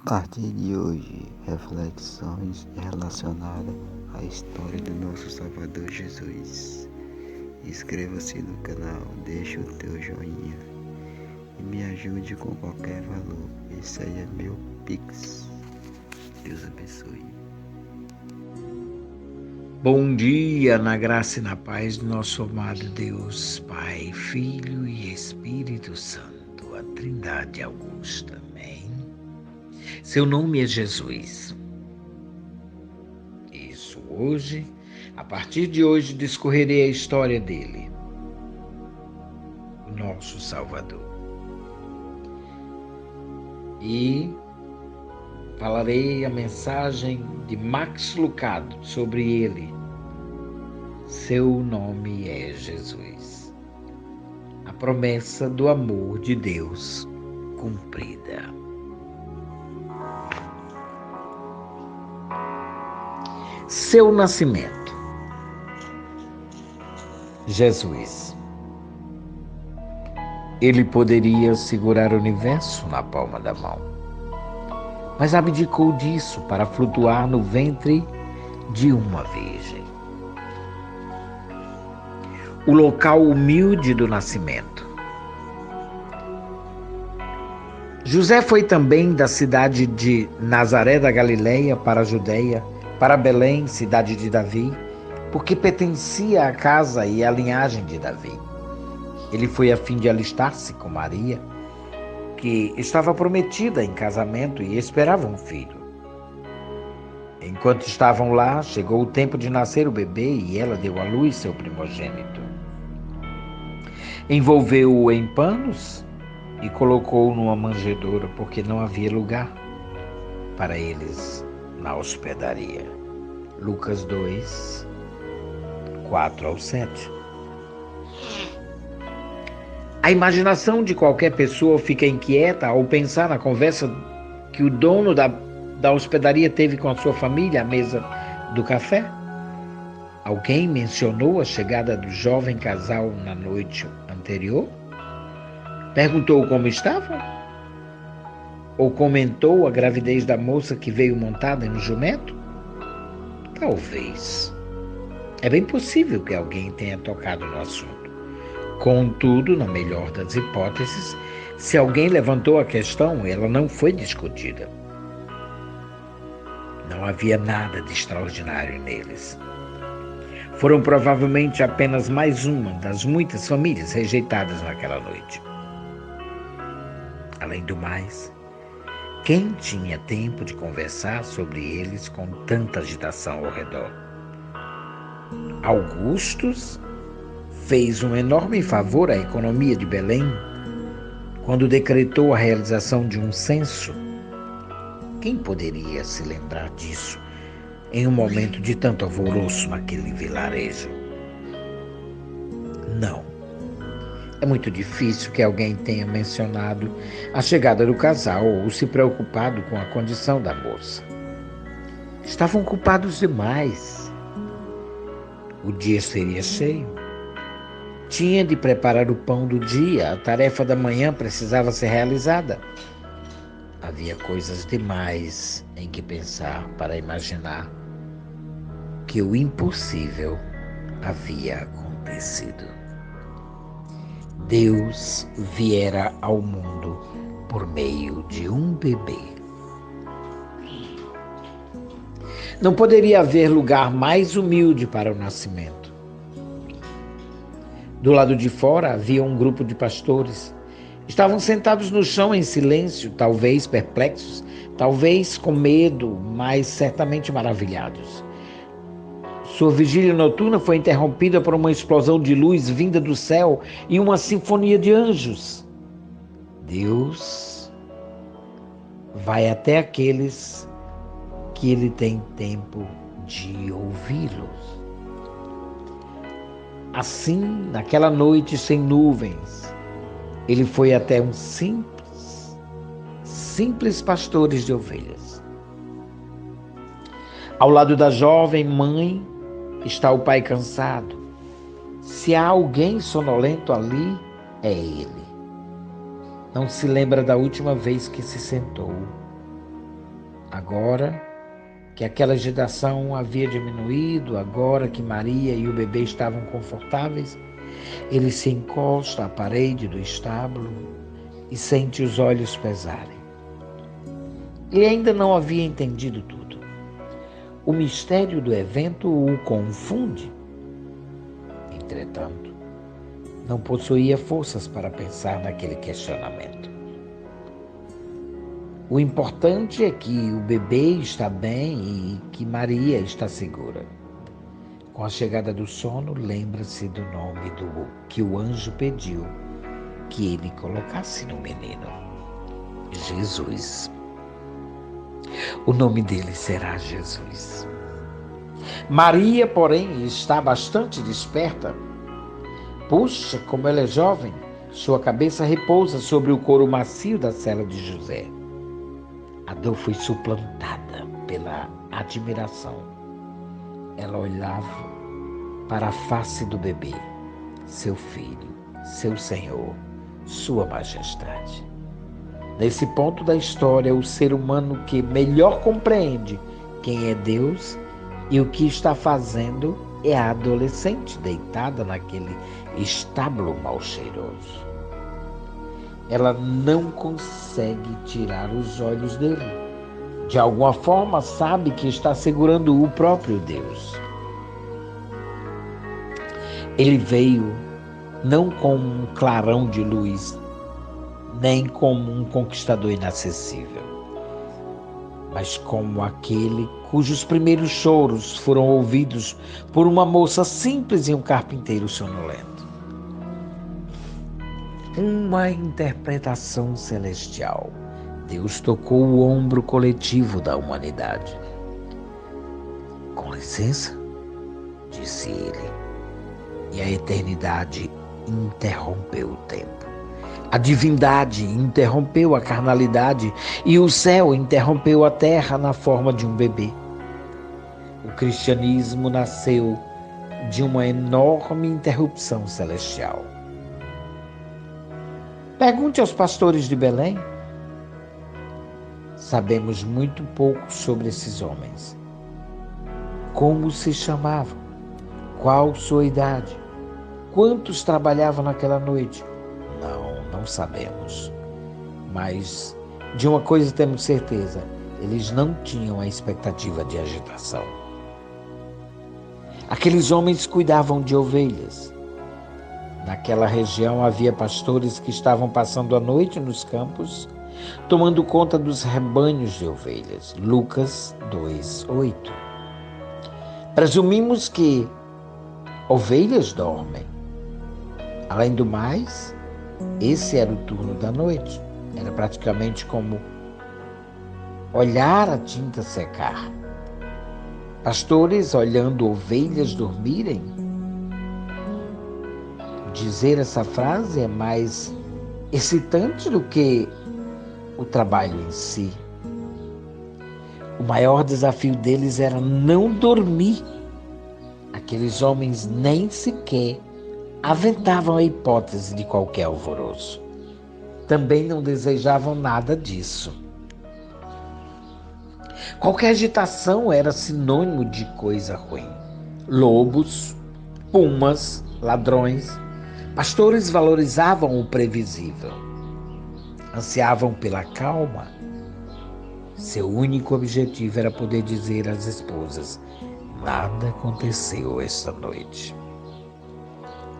A partir de hoje, reflexões relacionadas à história do nosso Salvador Jesus. Inscreva-se no canal, deixe o teu joinha e me ajude com qualquer valor. Esse aí é meu Pix. Deus abençoe. Bom dia, na graça e na paz do nosso amado Deus, Pai, Filho e Espírito Santo, a Trindade Augusta. Amém. Seu nome é Jesus. Isso, hoje, a partir de hoje, discorrerei a história dele, o nosso Salvador. E falarei a mensagem de Max Lucado sobre ele. Seu nome é Jesus. A promessa do amor de Deus cumprida. Seu nascimento. Jesus. Ele poderia segurar o universo na palma da mão, mas abdicou disso para flutuar no ventre de uma virgem. O local humilde do nascimento. José foi também da cidade de Nazaré da Galileia para a Judeia, para Belém, cidade de Davi, porque pertencia à casa e à linhagem de Davi. Ele foi a fim de alistar-se com Maria, que estava prometida em casamento e esperava um filho. Enquanto estavam lá, chegou o tempo de nascer o bebê e ela deu à luz seu primogênito. Envolveu-o em panos e colocou-o numa manjedoura, porque não havia lugar para eles na hospedaria. Lucas 2, 4-7. A imaginação de qualquer pessoa fica inquieta ao pensar na conversa que o dono da hospedaria teve com a sua família à mesa do café. Alguém mencionou a chegada do jovem casal na noite anterior? Perguntou como estavam? Ou comentou a gravidez da moça que veio montada em um jumento? Talvez. É bem possível que alguém tenha tocado no assunto. Contudo, na melhor das hipóteses, se alguém levantou a questão, ela não foi discutida. Não havia nada de extraordinário neles. Foram provavelmente apenas mais uma das muitas famílias rejeitadas naquela noite. Além do mais, quem tinha tempo de conversar sobre eles com tanta agitação ao redor? Augustus fez um enorme favor à economia de Belém quando decretou a realização de um censo. Quem poderia se lembrar disso em um momento de tanto alvoroço naquele vilarejo? Não. É muito difícil que alguém tenha mencionado a chegada do casal ou se preocupado com a condição da moça. Estavam ocupados demais. O dia seria cheio. Tinha de preparar o pão do dia, a tarefa da manhã precisava ser realizada. Havia coisas demais em que pensar para imaginar que o impossível havia acontecido. Deus viera ao mundo por meio de um bebê. Não poderia haver lugar mais humilde para o nascimento. Do lado de fora havia um grupo de pastores. Estavam sentados no chão em silêncio, talvez perplexos, talvez com medo, mas certamente maravilhados. Sua vigília noturna foi interrompida por uma explosão de luz vinda do céu e uma sinfonia de anjos. Deus vai até aqueles que ele tem tempo de ouvi-los. Assim, naquela noite sem nuvens, ele foi até uns simples pastores de ovelhas. Ao lado da jovem mãe está o pai cansado. Se há alguém sonolento ali, é ele. Não se lembra da última vez que se sentou. Agora que aquela agitação havia diminuído, agora que Maria e o bebê estavam confortáveis, ele se encosta à parede do estábulo e sente os olhos pesarem. Ele ainda não havia entendido tudo. O mistério do evento o confunde. Entretanto, não possuía forças para pensar naquele questionamento. O importante é que o bebê está bem e que Maria está segura. Com a chegada do sono, lembra-se do nome que o anjo pediu que ele colocasse no menino: Jesus. O nome dele será Jesus. Maria, porém, está bastante desperta. Puxa, como ela é jovem, sua cabeça repousa sobre o couro macio da cela de José. A dor foi suplantada pela admiração. Ela olhava para a face do bebê, seu filho, seu Senhor, sua majestade. Nesse ponto da história, o ser humano que melhor compreende quem é Deus e o que está fazendo é a adolescente deitada naquele estábulo mal cheiroso. Ela não consegue tirar os olhos dele. De alguma forma, sabe que está segurando o próprio Deus. Ele veio não como um clarão de luz, nem como um conquistador inacessível, mas como aquele cujos primeiros choros foram ouvidos por uma moça simples e um carpinteiro sonolento. Uma interpretação celestial. Deus tocou o ombro coletivo da humanidade. Com licença, disse ele, e a eternidade interrompeu o tempo. A divindade interrompeu a carnalidade e o céu interrompeu a terra na forma de um bebê. O cristianismo nasceu de uma enorme interrupção celestial. Pergunte aos pastores de Belém. Sabemos muito pouco sobre esses homens. Como se chamavam? Qual sua idade? Quantos trabalhavam naquela noite? Não sabemos. Mas de uma coisa temos certeza: eles não tinham a expectativa de agitação. Aqueles homens cuidavam de ovelhas. Naquela região havia pastores que estavam passando a noite nos campos, tomando conta dos rebanhos de ovelhas. Lucas 2:8. Presumimos que ovelhas dormem. Além do mais, esse era o turno da noite. Era praticamente como olhar a tinta secar. Pastores olhando ovelhas dormirem? Dizer essa frase é mais excitante do que o trabalho em si. O maior desafio deles era não dormir. Aqueles homens nem sequer aventavam a hipótese de qualquer alvoroço. Também não desejavam nada disso. Qualquer agitação era sinônimo de coisa ruim. Lobos, pumas, ladrões. Pastores valorizavam o previsível. Ansiavam pela calma. Seu único objetivo era poder dizer às esposas: nada aconteceu esta noite.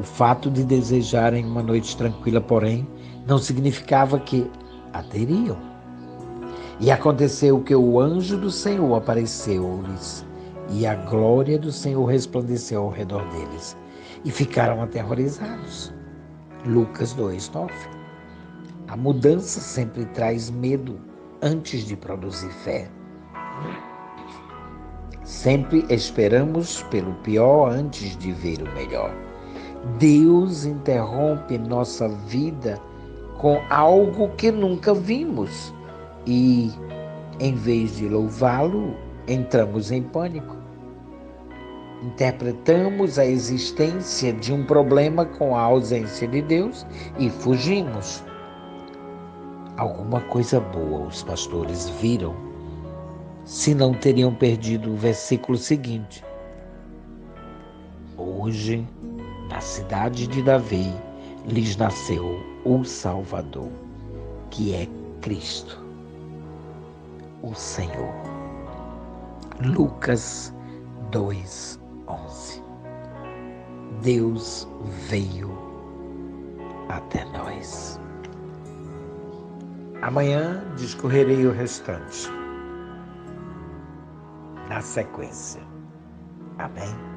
O fato de desejarem uma noite tranquila, porém, não significava que a teriam. E aconteceu que o anjo do Senhor apareceu-lhes, e a glória do Senhor resplandeceu ao redor deles, e ficaram aterrorizados. Lucas 2:9. A mudança sempre traz medo antes de produzir fé. Sempre esperamos pelo pior antes de ver o melhor. Deus interrompe nossa vida com algo que nunca vimos e, em vez de louvá-lo, entramos em pânico. Interpretamos a existência de um problema com a ausência de Deus e fugimos. Alguma coisa boa os pastores viram se não teriam perdido o versículo seguinte. Hoje, na cidade de Davi, lhes nasceu o Salvador, que é Cristo, o Senhor. Lucas 2:11. Deus veio até nós. Amanhã discorrerei o restante, na sequência. Amém?